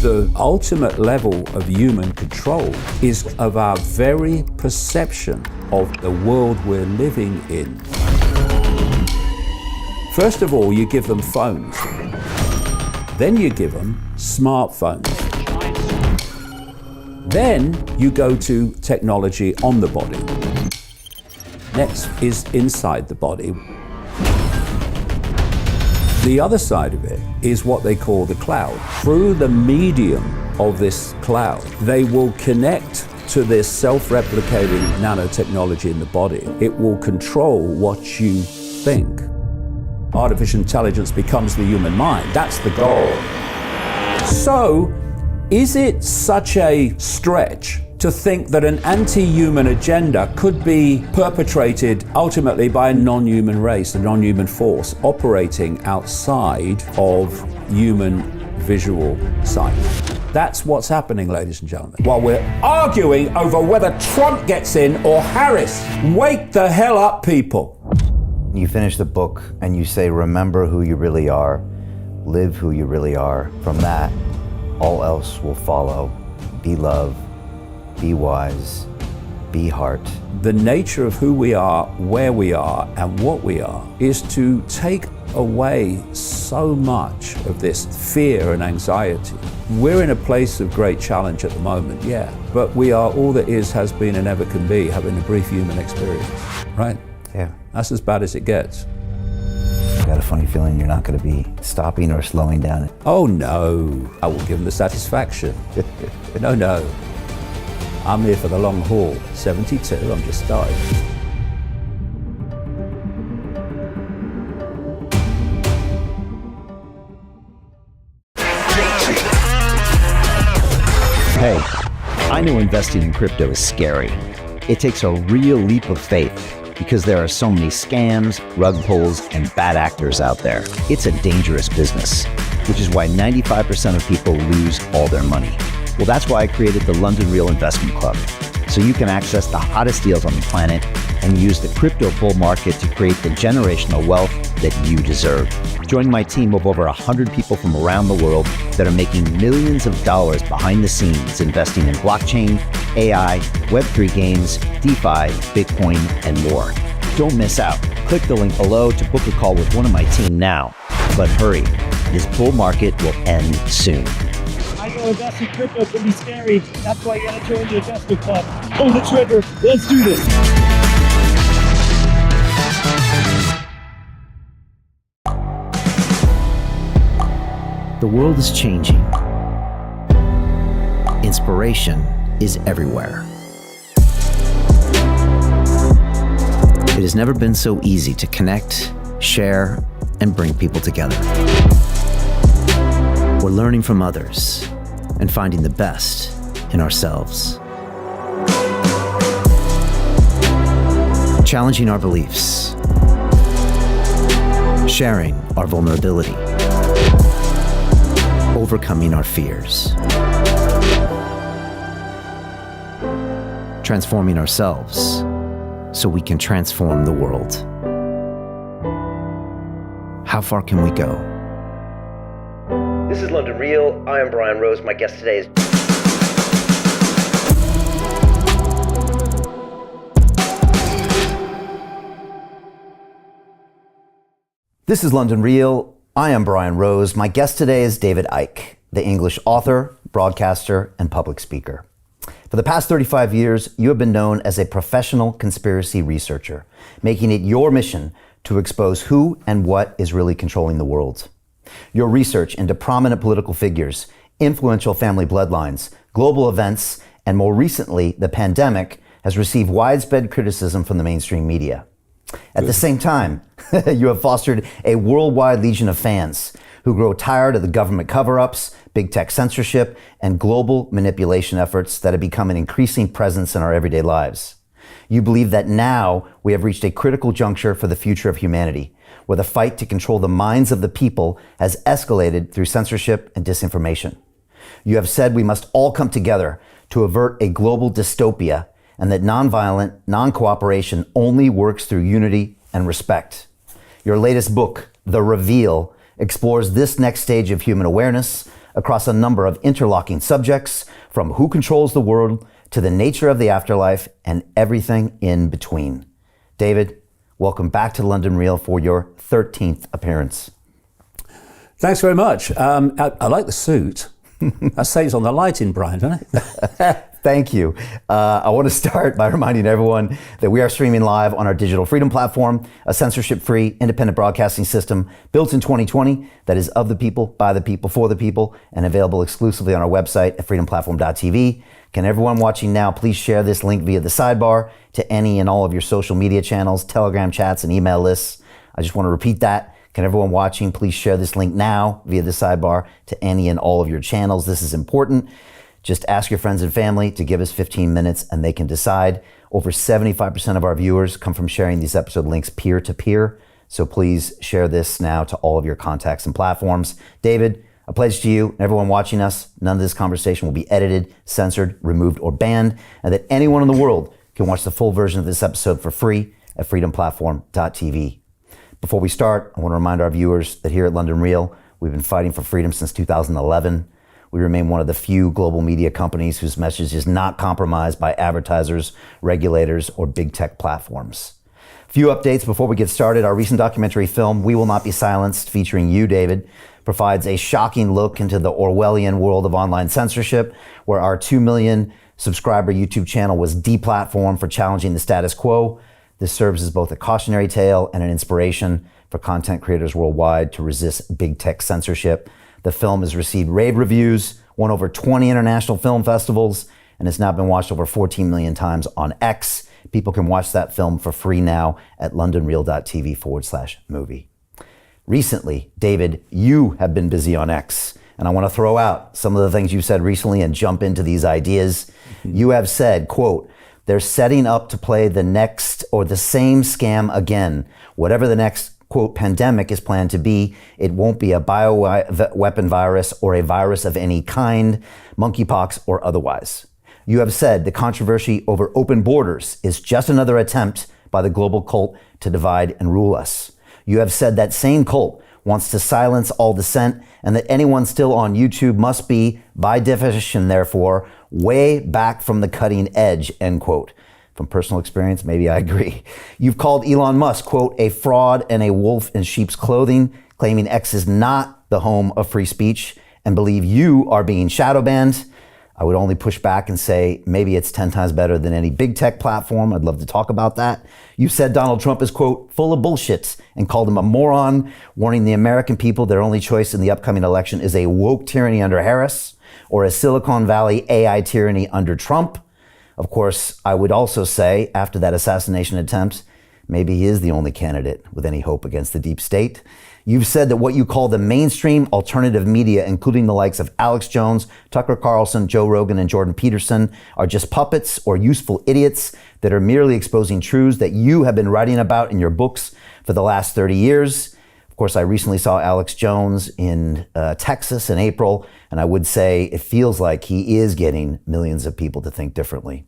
The ultimate level of human control is of our very perception of the world we're living in. First of all, you give them phones. Then you give them smartphones. Then you go to technology on the body. Next is inside the body. The other side of it is what they call the cloud. Through the medium of this cloud, they will connect to this self-replicating nanotechnology in the body. It will control what you think. Artificial intelligence becomes the human mind. That's the goal. So, is it such a stretch to think that an anti-human agenda could be perpetrated ultimately by a non-human race, a non-human force operating outside of human visual sight? That's what's happening, ladies and gentlemen. While we're arguing over whether Trump gets in or Harris. Wake the hell up, people. You finish the book and you say, remember who you really are, live who you really are. From that, all else will follow. Be love, be wise, be heart. The nature of who we are, where we are, and what we are is to take away so much of this fear and anxiety. We're in a place of great challenge at the moment, yeah, but we are all that is, has been, and ever can be, having a brief human experience, right? Yeah. That's as bad as it gets. I got a funny feeling you're not going to be stopping or slowing down. Oh no, I will give them the satisfaction. No. I'm here for the long haul. 72, I'm just starting. Hey, I know investing in crypto is scary. It takes a real leap of faith because there are so many scams, rug pulls, and bad actors out there. It's a dangerous business, which is why 95% of people lose all their money. Well, that's why I created the London Real Investment Club, so you can access the hottest deals on the planet and use the crypto bull market to create the generational wealth that you deserve. Join my team of over 100 people from around the world that are making millions of dollars behind the scenes investing in blockchain, AI, Web3 games, DeFi, Bitcoin, and more. Don't miss out. Click the link below to book a call with one of my team now. But hurry, this bull market will end soon. I know investing in crypto can be scary. That's why you gotta join the investment club. Pull the trigger. Let's do this. The world is changing. Inspiration is everywhere. It has never been so easy to connect, share, and bring people together. We're learning from others and finding the best in ourselves. Challenging our beliefs. Sharing our vulnerability. Overcoming our fears. Transforming ourselves so we can transform the world. How far can we go? This is London Real. I am Brian Rose. My guest today is... This is London Real. I am Brian Rose. My guest today is David Icke, the English author, broadcaster, and public speaker. For the past 35 years, you have been known as a professional conspiracy researcher, making it your mission to expose who and what is really controlling the world. Your research into prominent political figures, influential family bloodlines, global events, and more recently, the pandemic, has received widespread criticism from the mainstream media. At the same time, you have fostered a worldwide legion of fans who grow tired of the government cover-ups, big tech censorship, and global manipulation efforts that have become an increasing presence in our everyday lives. You believe that now we have reached a critical juncture for the future of humanity, where the fight to control the minds of the people has escalated through censorship and disinformation. You have said we must all come together to avert a global dystopia, and that nonviolent, non-cooperation only works through unity and respect. Your latest book, The Reveal, explores this next stage of human awareness, across a number of interlocking subjects, from who controls the world to the nature of the afterlife and everything in between. David, welcome back to London Real for your 13th appearance. Thanks very much. I like the suit. That saves on the lighting, Brian, doesn't it? Thank you. I want to start by reminding everyone that we are streaming live on our Digital Freedom platform, a censorship-free, independent broadcasting system built in 2020 that is of the people, by the people, for the people, and available exclusively on our website at freedomplatform.tv. Can everyone watching now please share this link via the sidebar to any and all of your social media channels, Telegram chats, and email lists? I just want to repeat that. Can everyone watching please share this link now via the sidebar to any and all of your channels? This is important. Just ask your friends and family to give us 15 minutes and they can decide. Over 75% of our viewers come from sharing these episode links peer-to-peer. So please share this now to all of your contacts and platforms. David, a pledge to you and everyone watching us, none of this conversation will be edited, censored, removed, or banned, and that anyone in the world can watch the full version of this episode for free at freedomplatform.tv. Before we start, I want to remind our viewers that here at London Real, we've been fighting for freedom since 2011. We remain one of the few global media companies whose message is not compromised by advertisers, regulators, or big tech platforms. Few updates before we get started. Our recent documentary film, We Will Not Be Silenced, featuring you, David, provides a shocking look into the Orwellian world of online censorship, where our 2 million subscriber YouTube channel was deplatformed for challenging the status quo. This serves as both a cautionary tale and an inspiration for content creators worldwide to resist big tech censorship. The film has received rave reviews, won over 20 international film festivals, and has now been watched over 14 million times on X. People can watch that film for free now at londonreal.tv/movie. Recently, David, you have been busy on X, and I want to throw out some of the things you said recently and jump into these ideas. You have said, quote, "They're setting up to play the next or the same scam again. Whatever the next, quote, pandemic is planned to be, it won't be a bioweapon virus or a virus of any kind, monkeypox or otherwise." You have said the controversy over open borders is just another attempt by the global cult to divide and rule us. You have said that same cult wants to silence all dissent and that anyone still on YouTube must be, by definition, therefore, way back from the cutting edge, end quote. From personal experience, maybe I agree. You've called Elon Musk, quote, a fraud and a wolf in sheep's clothing, claiming X is not the home of free speech, and believe you are being shadow banned. I would only push back and say maybe it's 10 times better than any big tech platform. I'd love to talk about that. You said Donald Trump is, quote, full of bullshit and called him a moron, warning the American people their only choice in the upcoming election is a woke tyranny under Harris or a Silicon Valley AI tyranny under Trump. Of course, I would also say, after that assassination attempt, maybe he is the only candidate with any hope against the deep state. You've said that what you call the mainstream alternative media, including the likes of Alex Jones, Tucker Carlson, Joe Rogan, and Jordan Peterson, are just puppets or useful idiots that are merely exposing truths that you have been writing about in your books for the last 30 years. Of course, I recently saw Alex Jones in Texas in April, and I would say it feels like he is getting millions of people to think differently.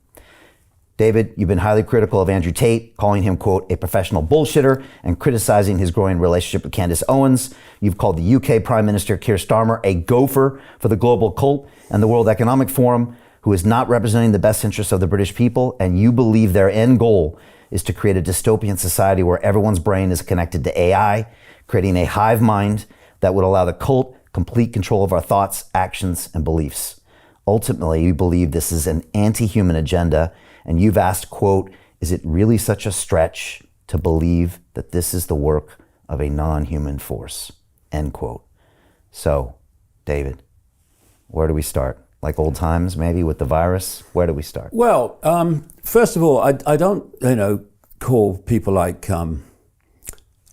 David, you've been highly critical of Andrew Tate, calling him, quote, a professional bullshitter and criticizing his growing relationship with Candace Owens. You've called the UK Prime Minister Keir Starmer a gopher for the global cult and the World Economic Forum, who is not representing the best interests of the British people, and you believe their end goal is to create a dystopian society where everyone's brain is connected to AI, creating a hive mind that would allow the cult complete control of our thoughts, actions, and beliefs. Ultimately, you believe this is an anti-human agenda, and you've asked, quote, is it really such a stretch to believe that this is the work of a non-human force, end quote. So, David, where do we start? Like old times, maybe, with the virus? Where do we start? Well, first of all, I don't, call people like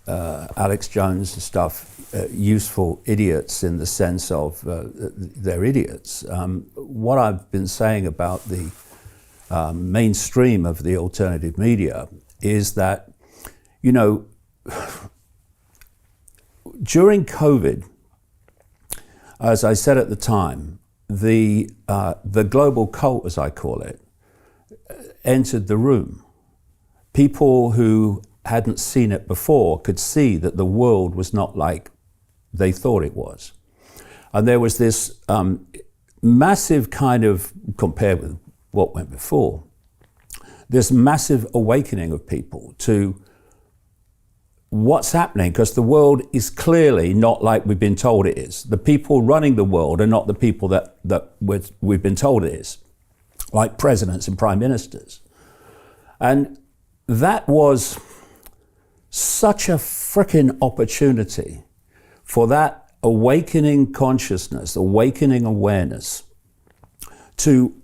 Alex Jones and stuff useful idiots in the sense of they're idiots. What I've been saying about the mainstream of the alternative media is that, during COVID, as I said at the time, the global cult, as I call it, entered the room. People who hadn't seen it before could see that the world was not like they thought it was. And there was this massive kind of, compared with what went before, this massive awakening of people to what's happening, because the world is clearly not like we've been told it is. The people running the world are not the people that we've been told it is, like presidents and prime ministers. And that was such a frickin' opportunity for that awakening consciousness, awakening awareness to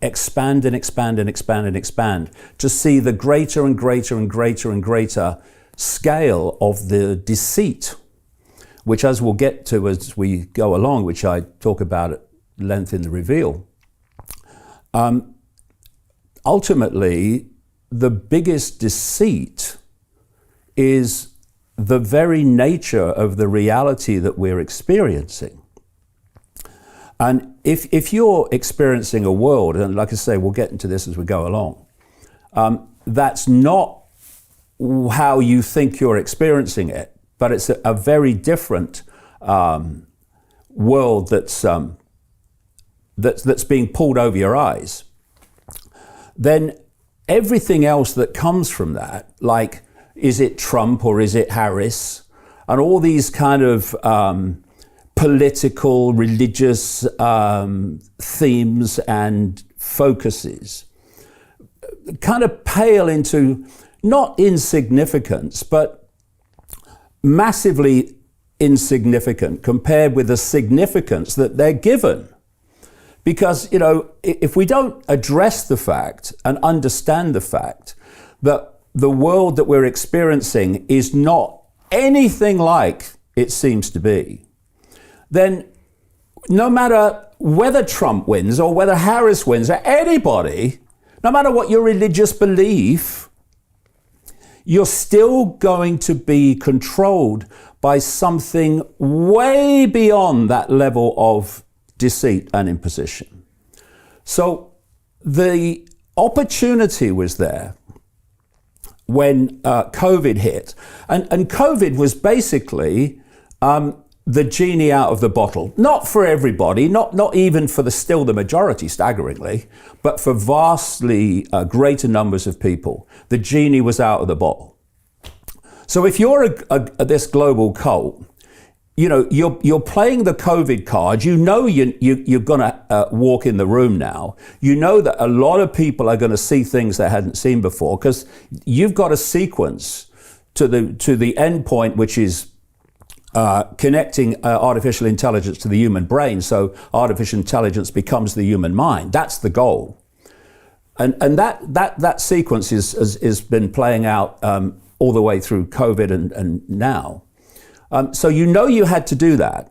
expand and expand and expand and expand, to see the greater and greater and greater and greater scale of the deceit, which, as we'll get to as we go along, which I talk about at length in the reveal, ultimately the biggest deceit is the very nature of the reality that we're experiencing. And if you're experiencing a world, and like I say, we'll get into this as we go along, that's not how you think you're experiencing it, but it's a very different world that's being pulled over your eyes, then everything else that comes from that, like, is it Trump or is it Harris, and all these kind of political, religious themes and focuses kind of pale into not insignificance, but massively insignificant compared with the significance that they're given. Because, you know, if we don't address the fact and understand the fact that the world that we're experiencing is not anything like it seems to be, then no matter whether Trump wins or whether Harris wins or anybody, no matter what your religious belief, you're still going to be controlled by something way beyond that level of deceit and imposition. So the opportunity was there when COVID hit. And COVID was basically the genie out of the bottle. Not for everybody, not even for the majority, staggeringly, but for vastly greater numbers of people. The genie was out of the bottle. So if you're this global cult, you know, you're playing the COVID card. You know you're going to walk in the room now. You know that a lot of people are going to see things they hadn't seen before, because you've got a sequence to the end point, which is connecting artificial intelligence to the human brain. So artificial intelligence becomes the human mind. That's the goal. And that sequence has been playing out all the way through COVID and now. So you know you had to do that,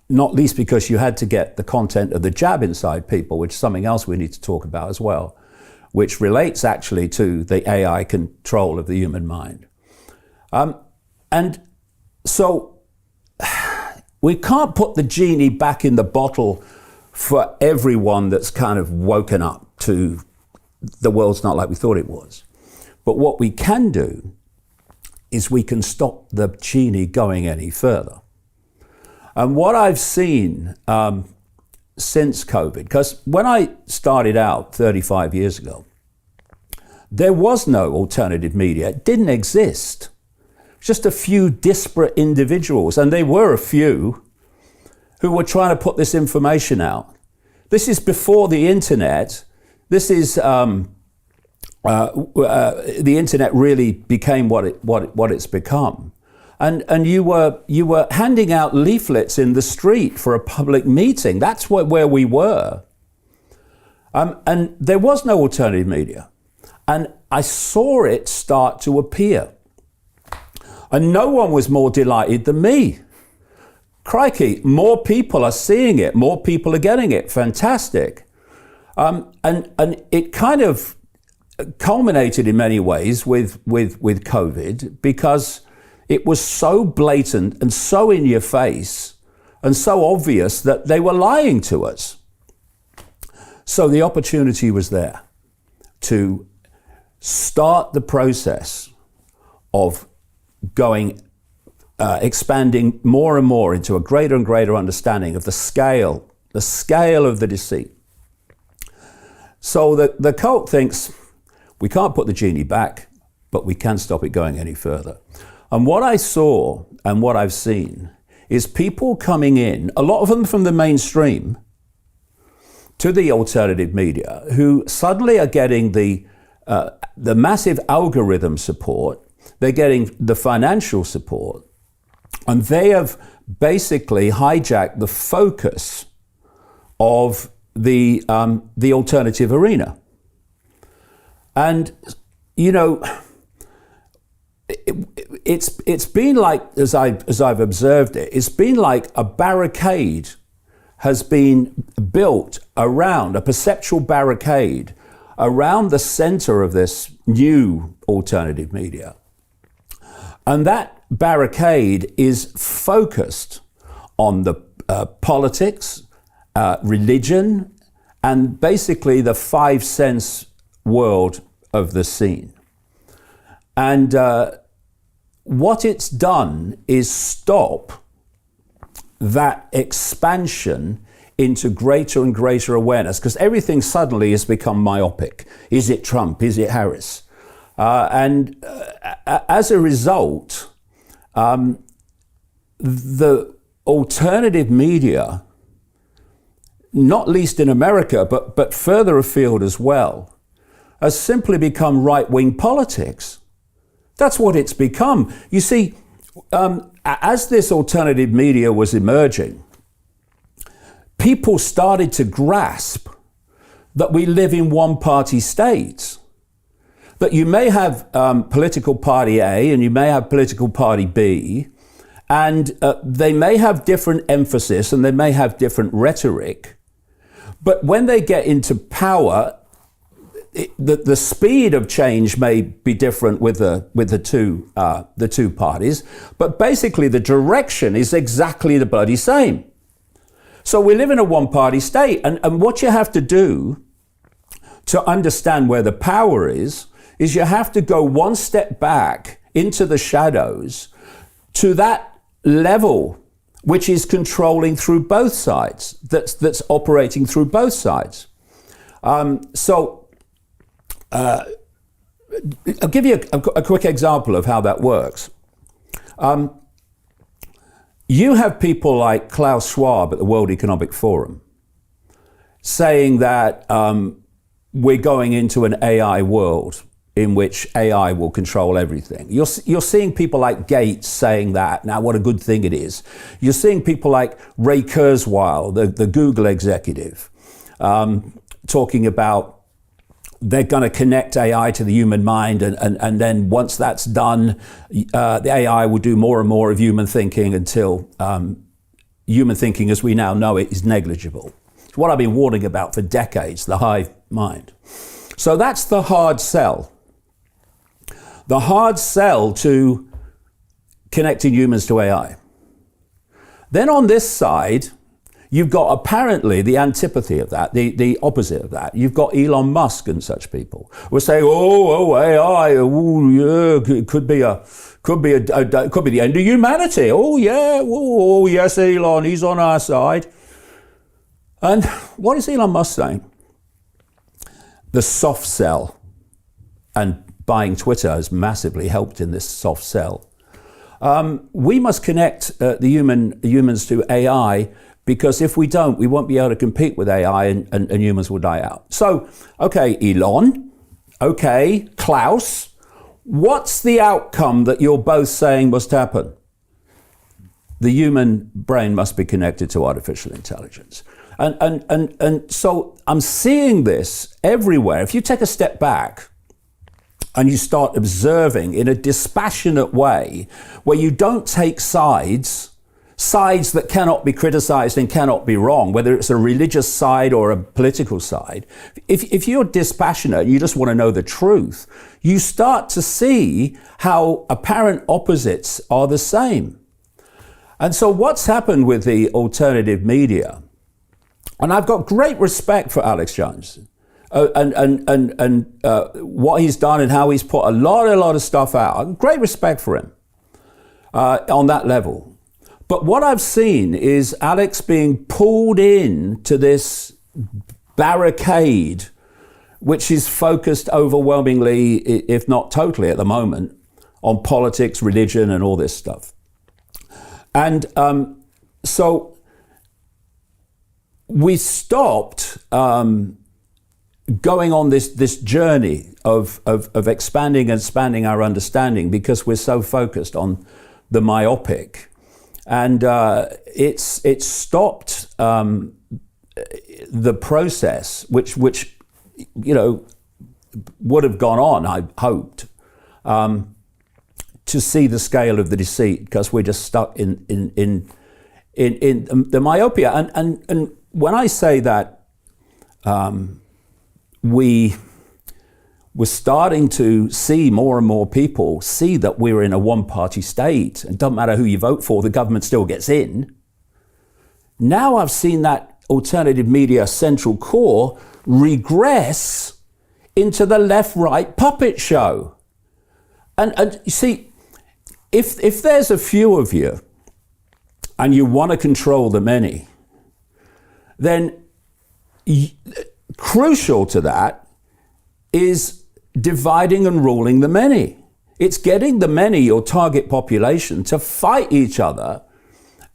not least because you had to get the content of the jab inside people, which is something else we need to talk about as well, which relates actually to the AI control of the human mind. And so we can't put the genie back in the bottle for everyone that's kind of woken up to the world's not like we thought it was. But what we can do is we can stop the genie going any further. And what I've seen since COVID, because when I started out 35 years ago, there was no alternative media. It didn't exist. Just a few disparate individuals, and they were a few, who were trying to put this information out. This is before the internet. This is the internet really became what it's become, and you were handing out leaflets in the street for a public meeting. That's where we were, and there was no alternative media, and I saw it start to appear, and no one was more delighted than me. Crikey, more people are seeing it, more people are getting it. Fantastic, and it kind of culminated in many ways with COVID, because it was so blatant and so in your face and so obvious that they were lying to us. So the opportunity was there to start the process of going expanding more and more into a greater and greater understanding of the scale of the deceit. So the cult thinks we can't put the genie back, but we can stop it going any further. And what I saw and what I've seen is people coming in, a lot of them from the mainstream, to the alternative media, who suddenly are getting the massive algorithm support, they're getting the financial support, and they have basically hijacked the focus of the alternative arena. And, you know, it's been like, as I've observed it, it's been like a barricade has been built around, a perceptual barricade around the center of this new alternative media. And that barricade is focused on the politics, religion, and basically the 5 sense world of the scene. And what it's done is stop that expansion into greater and greater awareness, because everything suddenly has become myopic. Is it Trump? Is it Harris? And as a result, the alternative media, not least in America, but further afield as well, has simply become right-wing politics. That's what it's become. You see, as this alternative media was emerging, people started to grasp that we live in one-party states. That you may have political party A and you may have political party B, and they may have different emphasis and they may have different rhetoric, but when they get into power, the speed of change may be different with the two parties, but basically the direction is exactly the bloody same. So we live in a one-party state, and what you have to do to understand where the power is you have to go one step back into the shadows to that level which is controlling through both sides, that's operating through both sides. I'll give you a quick example of how that works. You have people like Klaus Schwab at the World Economic Forum saying that we're going into an AI world in which AI will control everything. You're seeing people like Gates saying that. Now, what a good thing it is. You're seeing people like Ray Kurzweil, the Google executive, talking about they're going to connect AI to the human mind, and then once that's done, the AI will do more and more of human thinking until human thinking as we now know it is negligible. It's what I've been warning about for decades, the hive mind. So that's the hard sell. The hard sell to connecting humans to AI. Then on this side, you've got apparently the antipathy of that, the opposite of that. You've got Elon Musk and such people who are saying, AI, yeah, it could be the end of humanity. Oh yeah, oh yes, Elon, he's on our side. And what is Elon Musk saying? The soft sell, and buying Twitter has massively helped in this soft sell. We must connect the humans to AI, because if we don't, we won't be able to compete with AI and humans will die out. So, okay, Elon, okay, Klaus, what's the outcome that you're both saying must happen? The human brain must be connected to artificial intelligence. And so I'm seeing this everywhere. If you take a step back and you start observing in a dispassionate way, where you don't take sides that cannot be criticized and cannot be wrong, whether it's a religious side or a political side. If you're dispassionate, you just want to know the truth, you start to see how apparent opposites are the same. And so what's happened with the alternative media, and I've got great respect for Alex Jones and what he's done and how he's put a lot of stuff out. Great respect for him. on that level. But what I've seen is Alex being pulled in to this barricade, which is focused overwhelmingly, if not totally at the moment, on politics, religion, and all this stuff. And so we stopped going on this journey of expanding and expanding our understanding because we're so focused on the myopic. And it's stopped the process, which would have gone on, I hoped, to see the scale of the deceit, because we're just stuck in the myopia. And when I say that we were starting to see more and more people see that we're in a one-party state, and it doesn't matter who you vote for, the government still gets in. Now I've seen that alternative media central core regress into the left-right puppet show. And you see, if there's a few of you and you want to control the many, then crucial to that is dividing and ruling the many. It's getting the many, your target population, to fight each other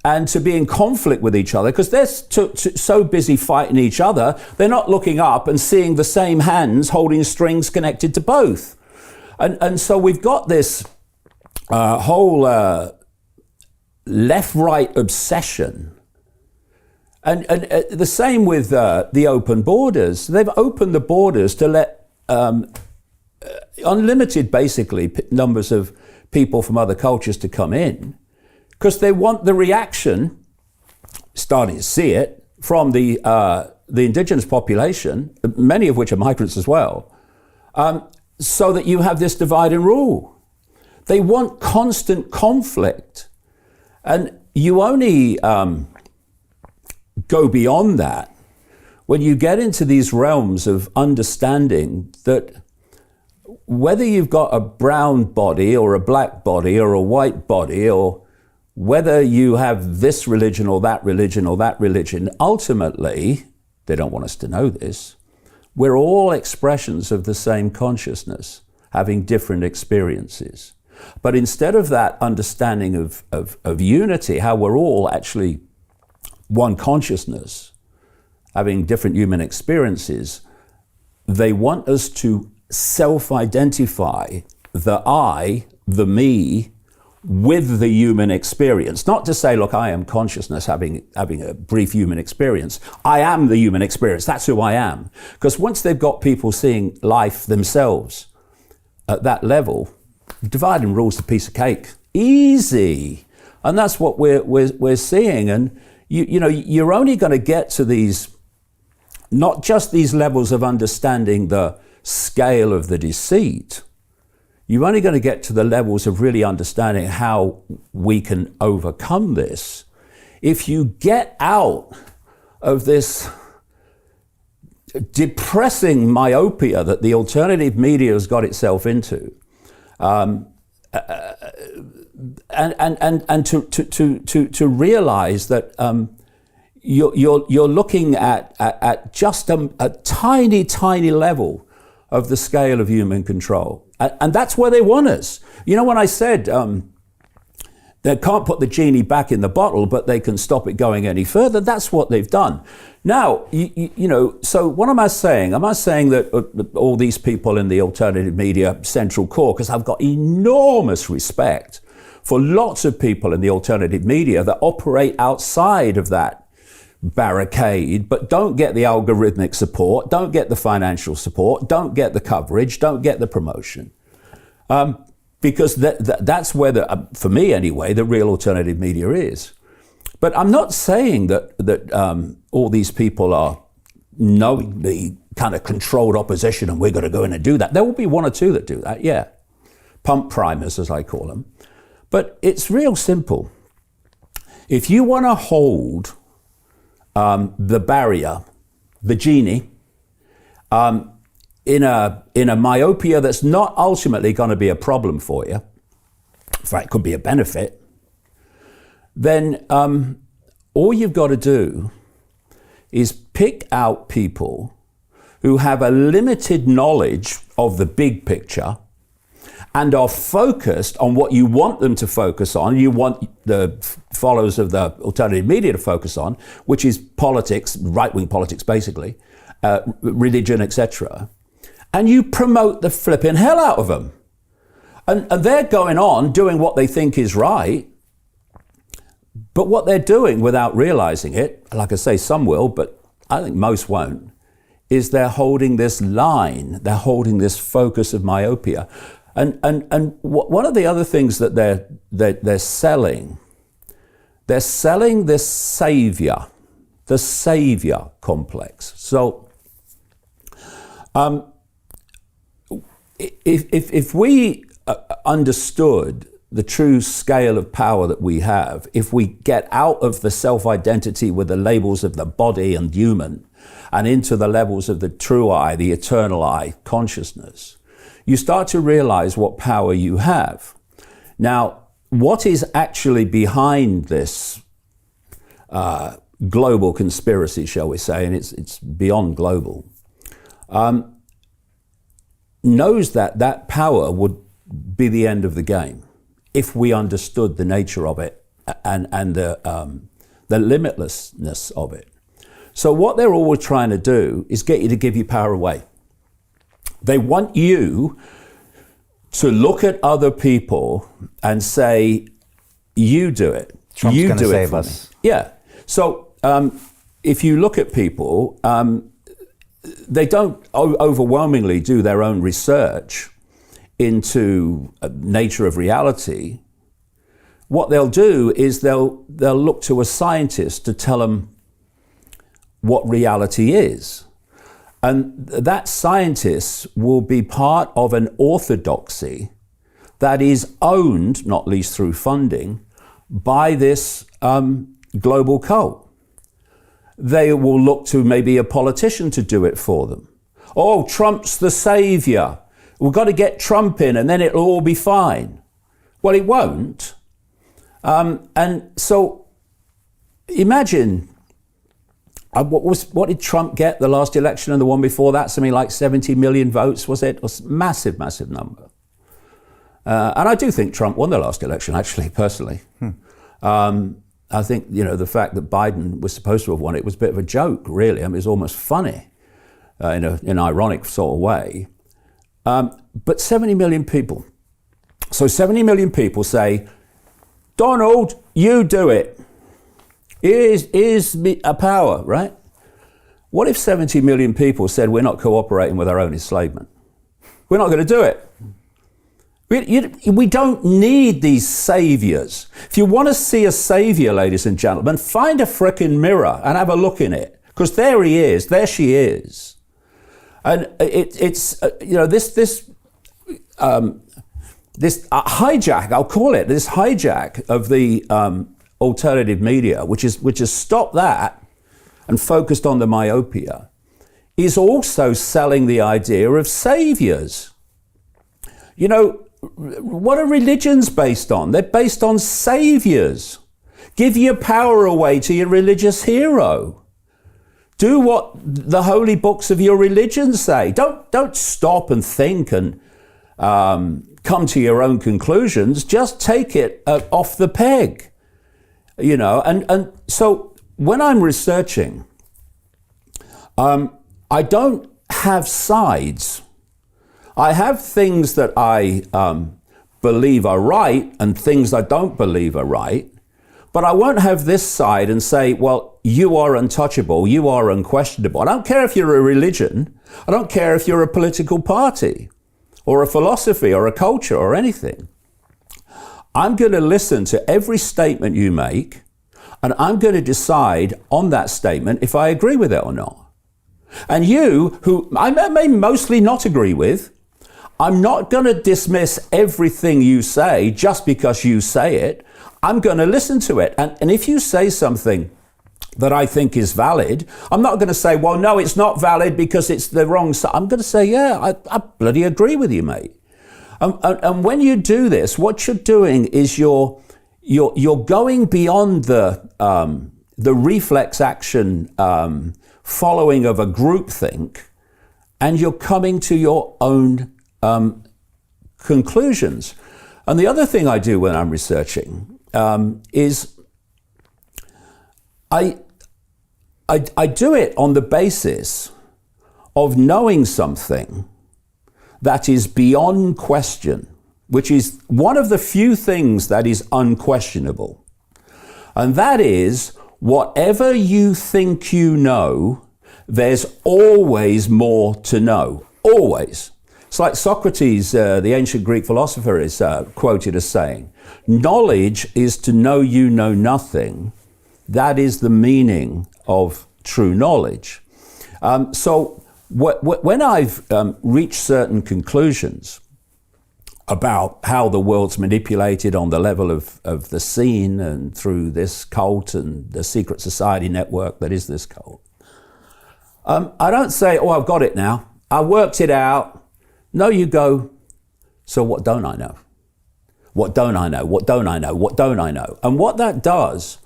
and to be in conflict with each other, because they're so busy fighting each other, they're not looking up and seeing the same hands holding strings connected to both. And so we've got this whole left-right obsession. And the same with the open borders. They've opened the borders to let unlimited, basically, numbers of people from other cultures to come in, because they want the reaction, starting to see it, from the indigenous population, many of which are migrants as well, so that you have this divide and rule. They want constant conflict. And you only go beyond that when you get into these realms of understanding that whether you've got a brown body or a black body or a white body, or whether you have this religion or that religion or that religion, ultimately, they don't want us to know this, we're all expressions of the same consciousness, having different experiences. But instead of that understanding of unity, how we're all actually one consciousness, having different human experiences, they want us to self-identify the I, the me, with the human experience. Not to say, look, I am consciousness having a brief human experience. I am the human experience. That's who I am. Because once they've got people seeing life themselves at that level, divide and rule's a piece of cake. Easy. And that's what we're seeing. And you know, you're only going to get to these, not just these levels of understanding the scale of the deceit, you're only going to get to the levels of really understanding how we can overcome this if you get out of this depressing myopia that the alternative media has got itself into, and to realize that you're looking at just a tiny level of the scale of human control. And that's where they want us. You know, when I said they can't put the genie back in the bottle, but they can stop it going any further, that's what they've done. Now, you know, so what am I saying? Am I saying that all these people in the alternative media central core, because I've got enormous respect for lots of people in the alternative media that operate outside of that barricade, but don't get the algorithmic support, don't get the financial support, don't get the coverage, don't get the promotion. Because that's where, for me anyway, the real alternative media is. But I'm not saying that all these people are knowingly kind of controlled opposition and we're going to go in and do that. There will be one or two that do that, yeah. Pump primers, as I call them. But it's real simple. If you want to hold the barrier, the genie, in a myopia that's not ultimately going to be a problem for you, in fact, it could be a benefit, then all you've got to do is pick out people who have a limited knowledge of the big picture and are focused on what you want them to focus on, you want the followers of the alternative media to focus on, which is politics, right-wing politics basically, religion, etc. And you promote the flipping hell out of them. And they're going on doing what they think is right, but what they're doing without realizing it, like I say, some will, but I think most won't, is they're holding this line, they're holding this focus of myopia. And one of the other things that they're selling this savior, the savior complex. So if we understood the true scale of power that we have, if we get out of the self-identity with the labels of the body and human and into the levels of the true I, the eternal I, consciousness, you start to realize what power you have. Now, what is actually behind this global conspiracy, shall we say, and it's beyond global, knows that power would be the end of the game if we understood the nature of it and the limitlessness of it. So what they're always trying to do is get you to give your power away. They want you to look at other people and say, you do it. Trump's you going to do save it for us. me. Yeah. So if you look at people, they don't overwhelmingly do their own research into nature of reality. What they'll do is they'll look to a scientist to tell them what reality is. And that scientist will be part of an orthodoxy that is owned, not least through funding, by this global cult. They will look to maybe a politician to do it for them. Oh, Trump's the savior. We've got to get Trump in and then it'll all be fine. Well, it won't. And so imagine, what did Trump get the last election and the one before that? Something like 70 million votes, was it? It was a massive, massive number. And I do think Trump won the last election, actually, personally. I think, the fact that Biden was supposed to have won it was a bit of a joke, really. I mean, it was almost funny in an ironic sort of way. But 70 million people. So 70 million people say, Donald, you do it. Here's a power, right? What if 70 million people said, we're not cooperating with our own enslavement? We're not going to do it. We don't need these saviors. If you want to see a savior, ladies and gentlemen, find a frickin' mirror and have a look in it. Because there he is, there she is. And it's this hijack, I'll call it, this hijack of the alternative media, which has stopped that and focused on the myopia, is also selling the idea of saviors. What are religions based on? They're based on saviors. Give your power away to your religious hero. Do what the holy books of your religion say. Don't stop and think and come to your own conclusions. Just take it off the peg. And so when I'm researching, I don't have sides. I have things that I believe are right and things I don't believe are right, but I won't have this side and say, well, you are untouchable, you are unquestionable. I don't care if you're a religion. I don't care if you're a political party or a philosophy or a culture or anything. I'm going to listen to every statement you make, and I'm going to decide on that statement if I agree with it or not. And you, who I may mostly not agree with, I'm not going to dismiss everything you say just because you say it. I'm going to listen to it. And if you say something that I think is valid, I'm not going to say, well, no, it's not valid because it's the wrong side. I'm going to say, yeah, I bloody agree with you, mate. And when you do this, what you're doing is you're you're going beyond the reflex action following of a groupthink, and you're coming to your own conclusions. And the other thing I do when I'm researching is I do it on the basis of knowing something that is beyond question, which is one of the few things that is unquestionable. And that is, whatever you think you know, there's always more to know. Always. It's like Socrates, the ancient Greek philosopher, is quoted as saying, knowledge is to know you know nothing. That is the meaning of true knowledge. So when I've reached certain conclusions about how the world's manipulated on the level of the scene and through this cult and the secret society network that is this cult, I don't say, oh, I've got it now. I worked it out. No, you go, so what don't I know? What don't I know? What don't I know? What don't I know? And what that does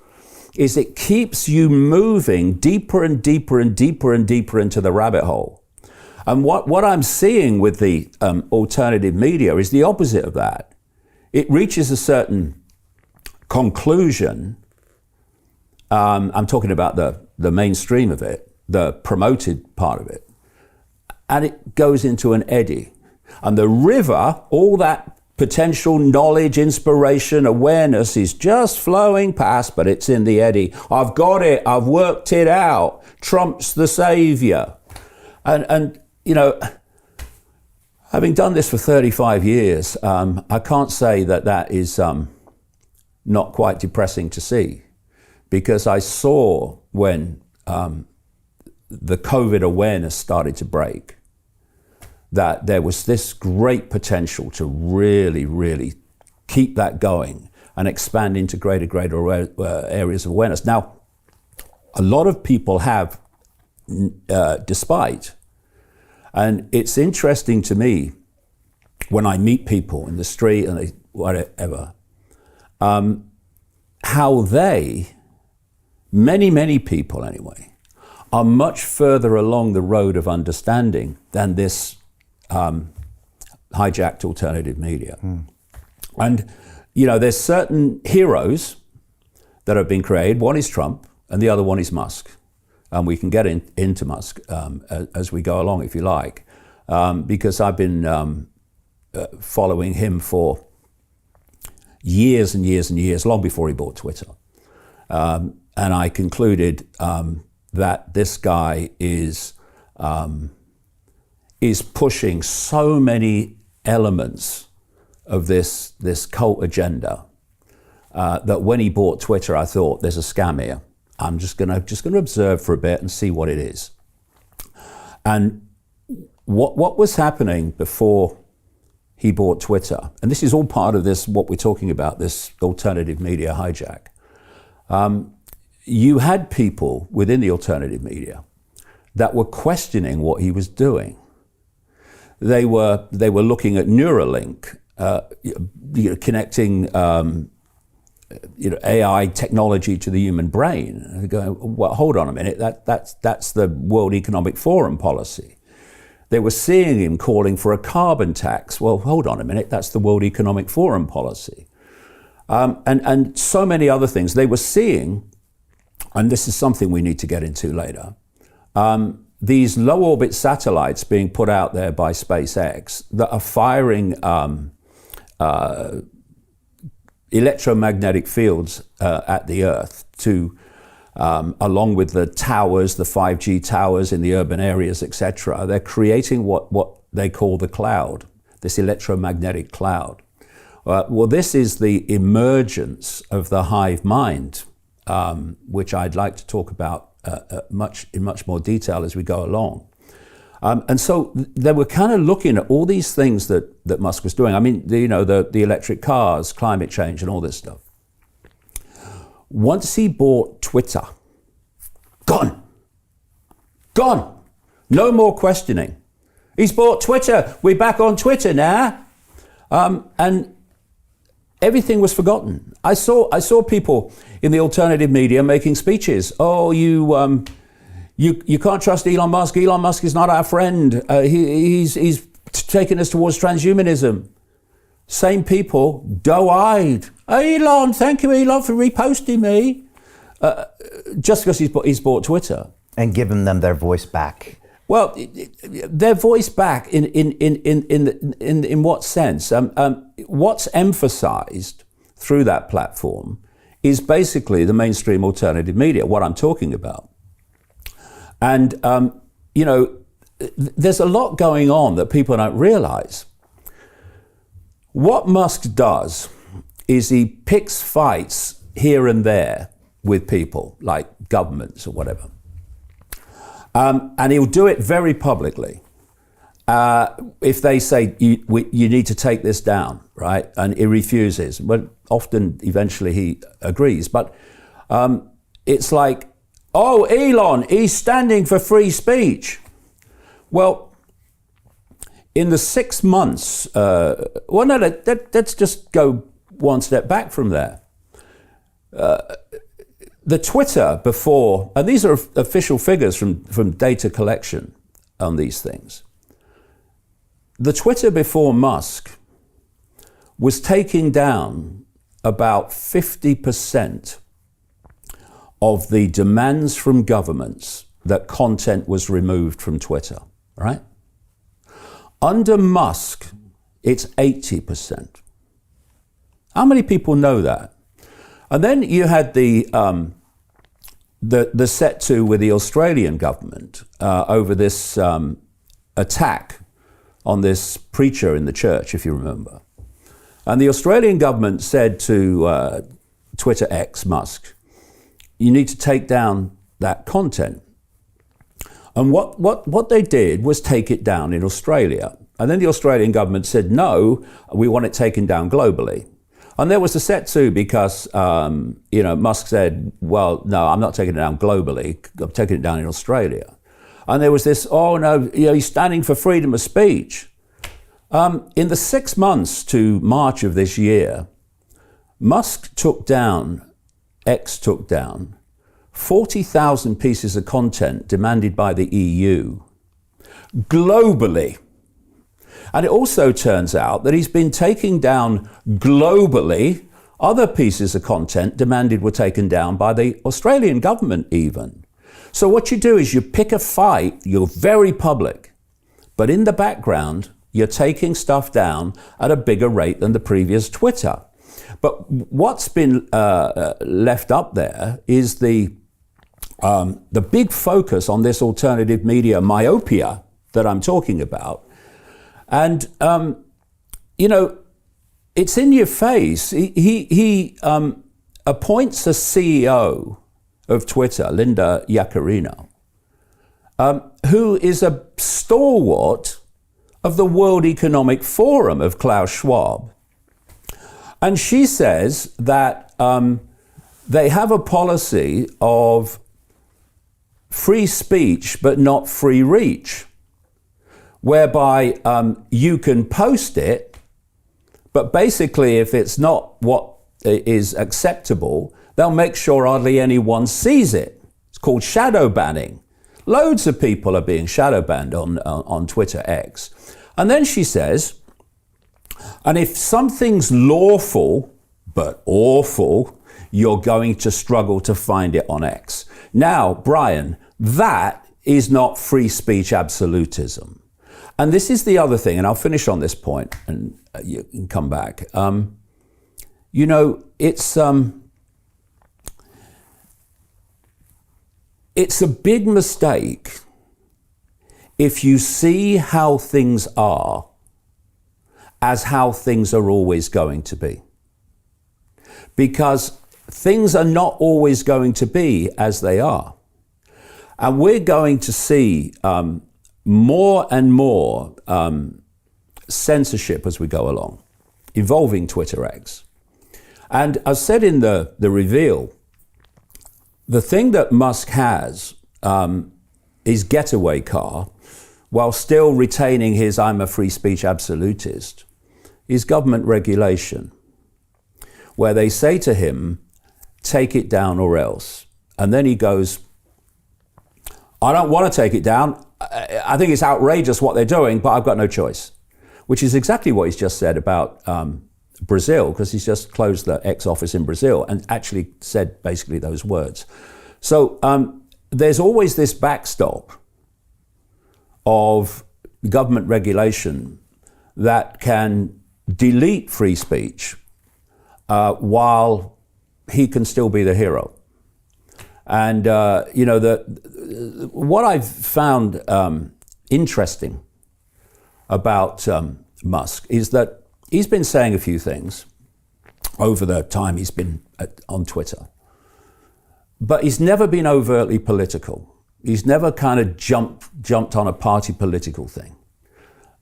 is it keeps you moving deeper and deeper and deeper and deeper into the rabbit hole. And what I'm seeing with the alternative media is the opposite of that. It reaches a certain conclusion. I'm talking about the mainstream of it, the promoted part of it, and it goes into an eddy. And the river, all that potential knowledge, inspiration, awareness is just flowing past, but it's in the eddy. I've got it. I've worked it out. Trump's the savior. And you know, having done this for 35 years, I can't say that is not quite depressing to see, because I saw when the COVID awareness started to break, that there was this great potential to really, really keep that going and expand into greater areas of awareness. Now, a lot of people have, despite, and it's interesting to me when I meet people in the street and whatever, how they, many people anyway, are much further along the road of understanding than this hijacked alternative media. And, you know, there's certain heroes that have been created. One is Trump and the other one is Musk. And we can get into Musk as we go along, if you like, because I've been following him for years and years and years, long before he bought Twitter. And I concluded that this guy is pushing so many elements of this cult agenda that when he bought Twitter, I thought, there's a scam here. I'm just gonna observe for a bit and see what it is. And what was happening before he bought Twitter, and this is all part of this, what we're talking about, this alternative media hijack. You had people within the alternative media that were questioning what he was doing. They were looking at Neuralink, connecting AI technology to the human brain. And they're going, well, hold on a minute, that's the World Economic Forum policy. They were seeing him calling for a carbon tax. Well, hold on a minute, that's the World Economic Forum policy. And so many other things. They were seeing, and this is something we need to get into later, these low orbit satellites being put out there by SpaceX that are firing electromagnetic fields at the Earth to, along with the towers, the 5G towers in the urban areas, etc. They're creating what they call the cloud, this electromagnetic cloud. Well, this is the emergence of the hive mind, which I'd like to talk about in much more detail as we go along. And so they were kind of looking at all these things that Musk was doing. I mean, the electric cars, climate change, and all this stuff. Once he bought Twitter, gone. No more questioning. He's bought Twitter. We're back on Twitter now. And everything was forgotten. I saw people in the alternative media making speeches. Oh, you can't trust Elon Musk. Elon Musk is not our friend. He's taking us towards transhumanism. Same people, doe-eyed. Elon, thank you, Elon, for reposting me. Just because he's bought Twitter. And given them their voice back. Well, their voice back in what sense? What's emphasized through that platform is basically the mainstream alternative media, what I'm talking about. And, there's a lot going on that people don't realize. What Musk does is he picks fights here and there with people, like governments or whatever. And he'll do it very publicly. If they say, you need to take this down, right? And he refuses. But often, eventually, he agrees. But it's like, oh, Elon, he's standing for free speech. Well, in the 6 months, let's just go one step back from there. The Twitter before, and these are official figures from data collection on these things. The Twitter before Musk was taking down about 50% of the demands from governments that content was removed from Twitter, right? Under Musk, it's 80%. How many people know that? And then you had the set to with the Australian government over this attack on this preacher in the church, if you remember. And the Australian government said to Twitter X, Musk, you need to take down that content. And what they did was take it down in Australia. And then the Australian government said, no, we want it taken down globally. And there was a set to because, Musk said, well, no, I'm not taking it down globally. I'm taking it down in Australia. And there was this, oh, no, he's standing for freedom of speech. In the 6 months to March of this year, X took down 40,000 pieces of content demanded by the EU globally. And it also turns out that he's been taking down globally other pieces of content demanded were taken down by the Australian government even. So what you do is you pick a fight, you're very public, but in the background, you're taking stuff down at a bigger rate than the previous Twitter. But what's been left up there is the big focus on this alternative media myopia that I'm talking about. And, it's in your face. He appoints a CEO of Twitter, Linda Yaccarino, who is a stalwart of the World Economic Forum of Klaus Schwab. And she says that they have a policy of free speech but not free reach, whereby you can post it, but basically if it's not what is acceptable, they'll make sure hardly anyone sees it. It's called shadow banning. Loads of people are being shadow banned on Twitter X. And then she says, and if something's lawful but awful, you're going to struggle to find it on X. Now, Brian, that is not free speech absolutism. And this is the other thing, and I'll finish on this point, and you can come back. It's a big mistake if you see how things are as how things are always going to be. Because things are not always going to be as they are. And we're going to see more and more censorship as we go along, involving Twitter X. And as said in the reveal, the thing that Musk has is getaway car, while still retaining his I'm a free speech absolutist, is government regulation. where they say to him, take it down or else. And then he goes, I don't want to take it down. I think it's outrageous what they're doing, but I've got no choice. Which is exactly what he's just said about Brazil, because he's just closed the X office in Brazil and actually said basically those words. So there's always this backstop of government regulation that can delete free speech while he can still be the hero. And what I've found interesting about Musk is that he's been saying a few things over the time he's been on Twitter, but he's never been overtly political. He's never kind of jumped on a party political thing.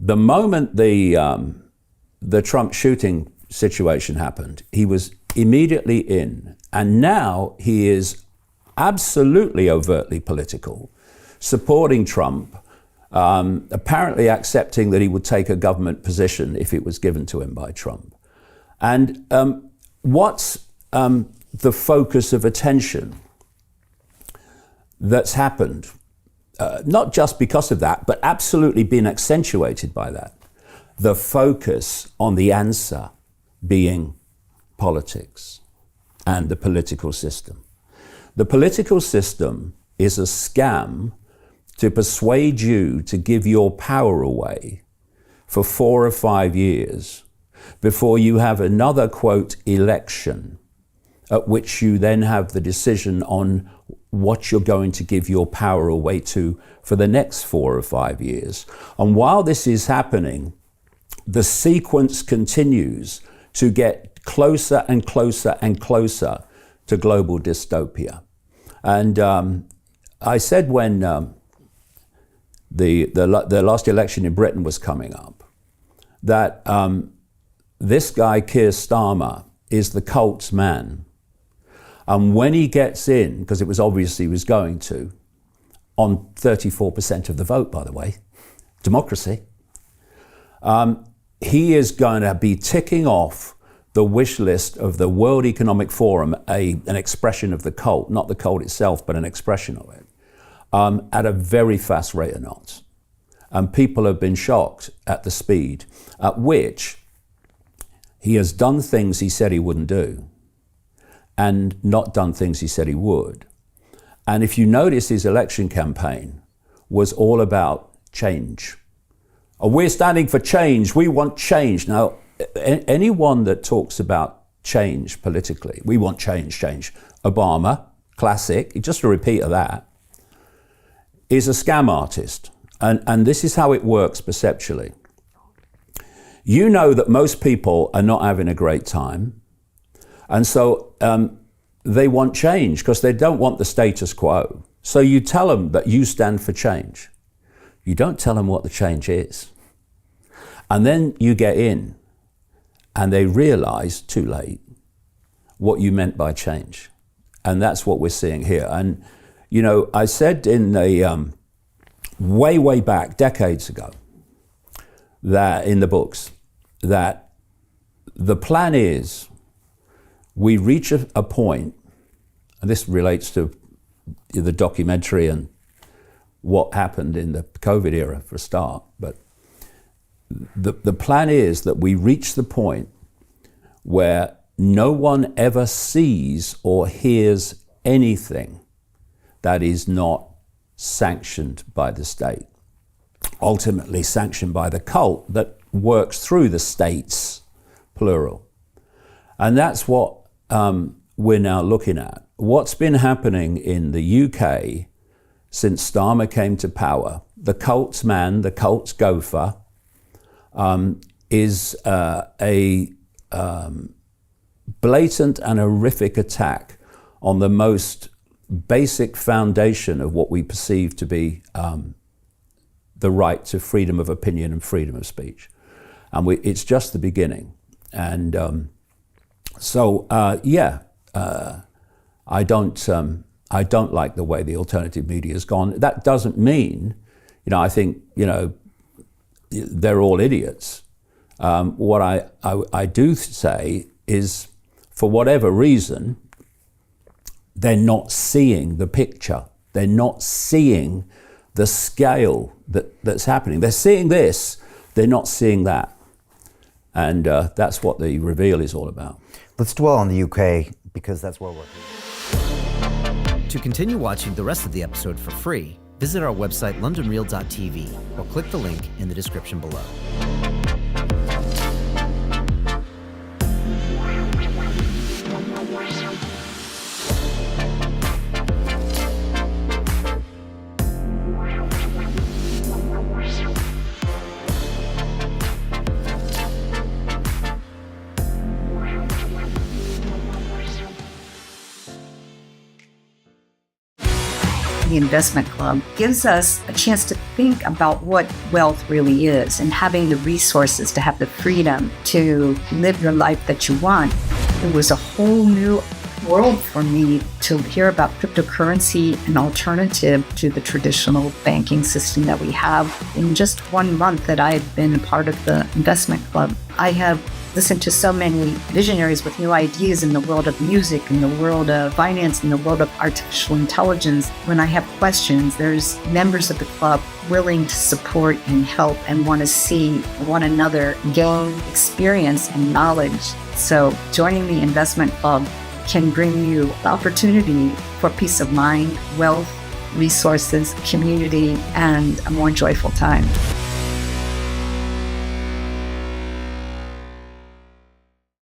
The moment the Trump shooting situation happened, he was immediately in, and now he is absolutely overtly political, supporting Trump, apparently accepting that he would take a government position if it was given to him by Trump. And what's the focus of attention that's happened, not just because of that, but absolutely been accentuated by that? The focus on the answer being politics and the political system. The political system is a scam to persuade you to give your power away for 4 or 5 years before you have another, quote, election, at which you then have the decision on what you're going to give your power away to for the next 4 or 5 years. And while this is happening, the sequence continues to get closer and closer and closer to global dystopia. And I said when the last election in Britain was coming up, that this guy, Keir Starmer, is the cult's man. And when he gets in, because it was obvious he was going to, on 34% of the vote, by the way, democracy, he is going to be ticking off the wish list of the World Economic Forum, an expression of the cult, not the cult itself, but an expression of it, at a very fast rate of knots. And people have been shocked at the speed at which he has done things he said he wouldn't do and not done things he said he would. And if you notice, his election campaign was all about change. Oh, we're standing for change. We want change. Now, anyone that talks about change politically, we want change. Obama, classic, just a repeat of that, is a scam artist. And this is how it works perceptually. You know that most people are not having a great time. And so they want change because they don't want the status quo. So you tell them that you stand for change. You don't tell them what the change is. And then you get in and they realize too late what you meant by change. And that's what we're seeing here. And, you know, I said in the way back, decades ago, that in the books, that the plan is we reach a point, and this relates to the documentary and what happened in the COVID era for a start, but the plan is that we reach the point where no one ever sees or hears anything that is not sanctioned by the state, ultimately sanctioned by the cult that works through the states, plural. And that's what we're now looking at. What's been happening in the UK since Starmer came to power, the cult's man, the cult's gopher, is a blatant and horrific attack on the most basic foundation of what we perceive to be the right to freedom of opinion and freedom of speech. And it's just the beginning. And I don't like the way the alternative media has gone. That doesn't mean, I think, they're all idiots. What I do say is, for whatever reason, they're not seeing the picture. They're not seeing the scale that's happening. They're seeing this, they're not seeing that. And that's what the reveal is all about. Let's dwell on the UK because that's where we're here. To continue watching the rest of the episode for free, visit our website londonreal.tv or click the link in the description below. The investment club gives us a chance to think about what wealth really is and having the resources to have the freedom to live your life that you want. It was a whole new world for me to hear about cryptocurrency, an alternative to the traditional banking system that we have. In just 1 month that I had been a part of the investment club, I have listened to so many visionaries with new ideas in the world of music, in the world of finance, in the world of artificial intelligence. When I have questions, there's members of the club willing to support and help and want to see one another gain experience and knowledge. So joining the investment club can bring you the opportunity for peace of mind, wealth, resources, community, and a more joyful time.